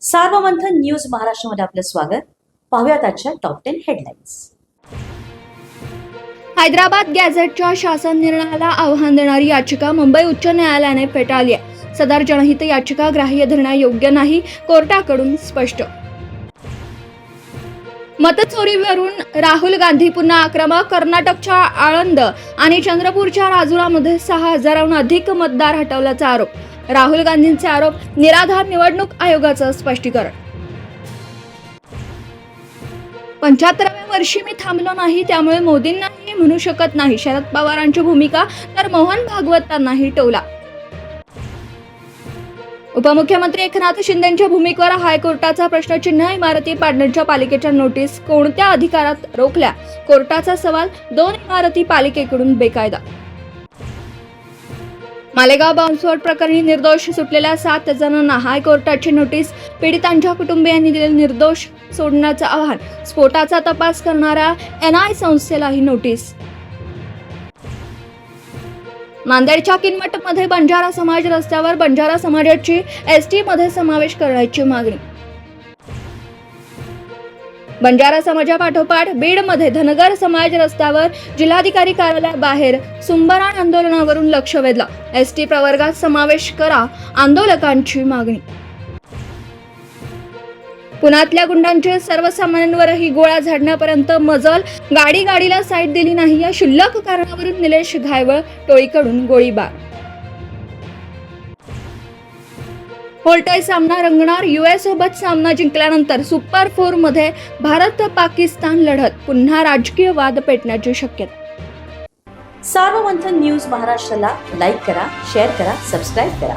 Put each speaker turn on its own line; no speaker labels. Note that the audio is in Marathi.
सार्वमंथन न्यूज महाराष्ट्रामध्ये आपलं स्वागत. पाहूयात आजच्या टॉप 10 हेडलाईन्स.
हैदराबाद गॅझेटच्या शासन निर्णयाला आव्हान देणारी याचिका मुंबई उच्च न्यायालयाने फेटाळली आहे. सदर जनहित याचिका ग्राह्य धरण्यायोग्य नाही, कोर्टाकडून स्पष्ट. मतचोरीवरून राहुल गांधी पुन्हा आक्रमक. कर्नाटकच्या आळंद आणि चंद्रपूरच्या राजुरामध्ये 6,000हून अधिक मतदार हटवल्याचा आरोप. राहुल गांधींचे आरोप निराधार. निवडणूक आयोगाचं स्पष्टीकरण. 75व्या वर्षी मी थांबलो नाही, त्यामुळे मोदींनाही म्हणू शकत नाही. शरद पवारांची भूमिका तर मोहन भागवतांनाही टोला. उपमुख्यमंत्री एकनाथ शिंदेंच्या भूमिकेवर हायकोर्टाचा प्रश्नचिन्ह. इमारती पाडण्याच्या पालिकेच्या नोटीस कोणत्या अधिकारात रोखल्या? कोर्टाचा सवाल. 2 इमारती पालिकेकडून बेकायदा. मालेगाव बॉम्बस्फोट प्रकरणी निर्दोष सुटलेल्या 7 जणांना हायकोर्टाची नोटीस. पीडितांच्या कुटुंबियांनी दिलेले निर्दोष सोडण्याचं आवाहन. स्फोटाचा तपास करणाऱ्या NI संस्थेलाही नोटीस. नांदेडच्या किनवटमध्ये बंजारा समाज रस्त्यावर बंजारा समाजाची ST मध्ये समावेश करण्याची मागणी. बंजारा समाजापाठोपाठ बीडमध्ये धनगर समाज रस्त्यावर जिल्हाधिकारी कार्यालयाबाहेर सुंबराण आंदोलनावरून लक्ष वेधलं. ST प्रवर्गात समावेश करा, आंदोलकांची मागणी. पुण्यातल्या गुंडांचे सर्वसामान्यांवरही गोळ्या झाडण्यापर्यंत मजल. गाडीला साईड दिली नाही या क्षुल्लक कारणावरून निलेश घायवळ टोळीकडून गोळीबार. व्होल्टेज सामना रंगणार. US सोबत सामना जिंकल्यानंतर सुपर 4 मध्ये भारत पाकिस्तान लढत. पुन्हा राजकीय वाद पेटण्याची शक्यता.
सार्वमंथन न्यूज महाराष्ट्राला लाईक करा, शेअर करा, सबस्क्राईब करा.